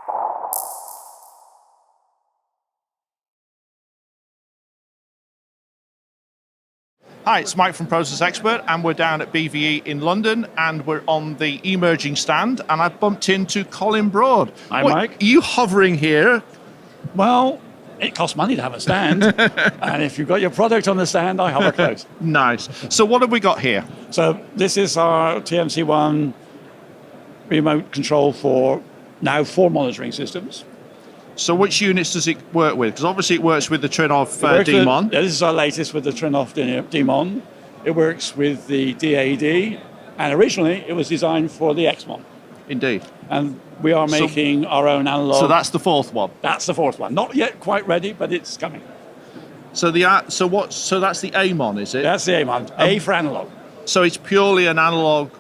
Hi, it's Mike from Process Expert, and we're down at BVE in London, and we're on the emerging stand, and I bumped into Colin Broad. Hi, Mike. Are you hovering here? Well, it costs money to have a stand, and if you've got your product on the stand, I hover close. Nice. So what have we got here? So this is our TMC1 remote control for now 4 monitoring systems. So which units does it work with? Because obviously it works with the Trinov Demon. This is our latest with the Trinov Demon. It works with the DAD, and originally it was designed for the XMON. Indeed. And we are making our own analog. So that's the 4th one. That's the 4th one. Not yet quite ready, but it's coming. So that's the AMON, is it? That's the AMON. A for analog. So it's purely an analog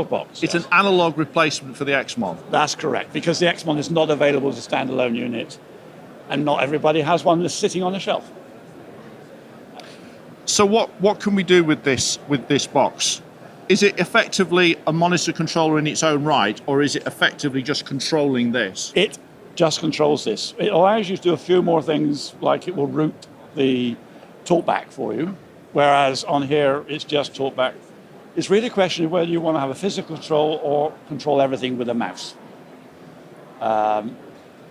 box. It's an analog replacement for the XMON. That's correct, because the XMON is not available as a standalone unit, and not everybody has one that's sitting on a shelf. So what can we do with this box? Is it effectively a monitor controller in its own right, or is it effectively just controlling this? It just controls this. It allows you to do a few more things, like it will route the talkback for you, whereas on here it's just talkback. It's really a question of whether you want to have a physical control or control everything with a mouse. I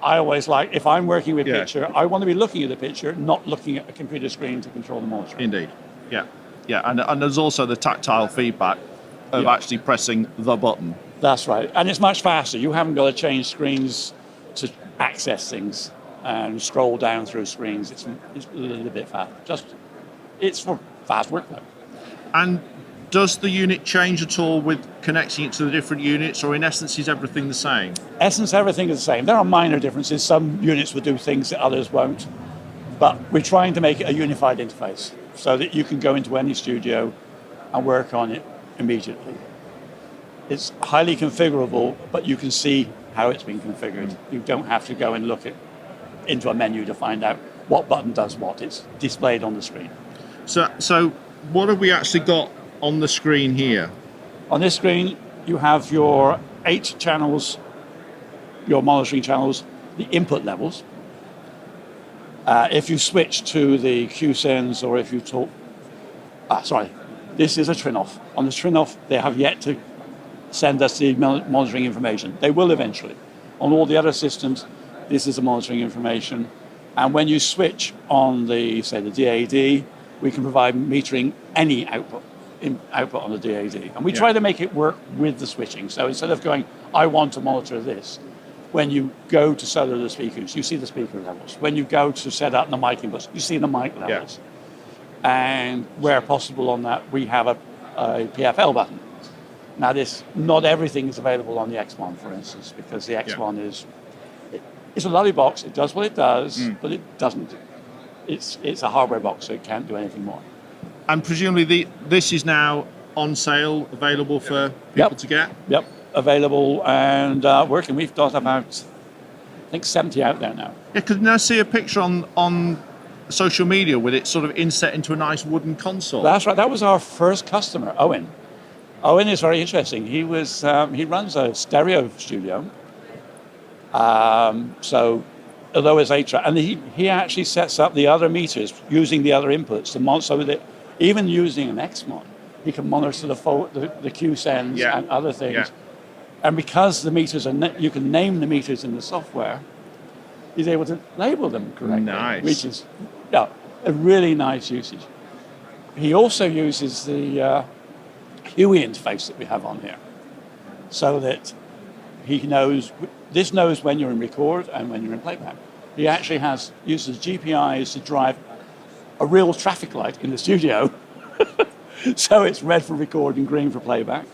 always like, if I'm working with picture, I want to be looking at the picture, not looking at a computer screen to control the monitor. Indeed, yeah. And there's also the tactile feedback of actually pressing the button. That's right, and it's much faster. You haven't got to change screens to access things and scroll down through screens. It's a little bit fast. It's for fast workflow. And does the unit change at all with connecting it to the different units, or in essence is everything the same? Essence, everything is the same. There are minor differences. Some units will do things that others won't, but we're trying to make it a unified interface so that you can go into any studio and work on it immediately. It's highly configurable, but you can see how it's been configured. You don't have to go and look into a menu to find out what button does what. It's displayed on the screen. So what have we actually got on the screen here? On this screen, you have your 8 channels, your monitoring channels, the input levels. If you switch to the QSENs, or if you talk, this is a Trinov. On the Trinov, they have yet to send us the monitoring information. They will eventually. On all the other systems, this is the monitoring information. And when you switch on the DAD, we can provide metering any output on the DAD. And we try to make it work with the switching. So instead of going, I want to monitor this, when you go to cellular speakers, you see the speaker levels. When you go to set up the mic inputs, you see the mic levels. And where possible on that, we have a PFL button. Now not everything is available on the XMON, for instance, because the XMON it's a lovely box, it does what it does, but it doesn't. It's a hardware box, so it can't do anything more. And presumably this is now on sale, available for people to get? Yep, available and working. We've got about, I think, 70 out there now. Yeah, because I see a picture on social media with it sort of inset into a nice wooden console. That's right, that was our first customer, Owen. Owen is very interesting. He runs a stereo studio. So although it's 8 track, and he actually sets up the other meters using the other inputs to monitor, so that even using an XMON, he can monitor the QSENs and other things. Yeah. And because the meters you can name the meters in the software, he's able to label them correctly. Nice. Which is a really nice usage. He also uses the HUI interface that we have on here, so that this knows when you're in record and when you're in playback. He actually uses GPIs to drive a real traffic light in the studio. So it's red for record and green for playback.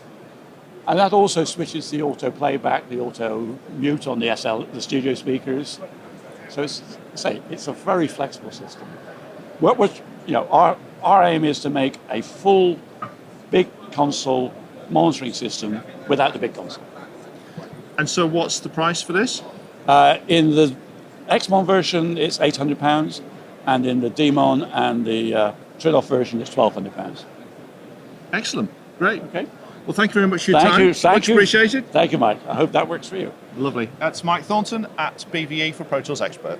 And that also switches the auto playback, the auto mute on the the studio speakers. So it's a very flexible system. Our aim is to make a full big console monitoring system without the big console. And so what's the price for this? In the XMON version, it's £800, and in the Demon and the Trinov version, it's £1,200. Excellent, great. Okay. Well, thank you very much for your Thank time. you. Thank Much you. appreciated. Thank you, Mike. I hope that works for you. Lovely. That's Mike Thornton at BVE for Pro Tools Expert.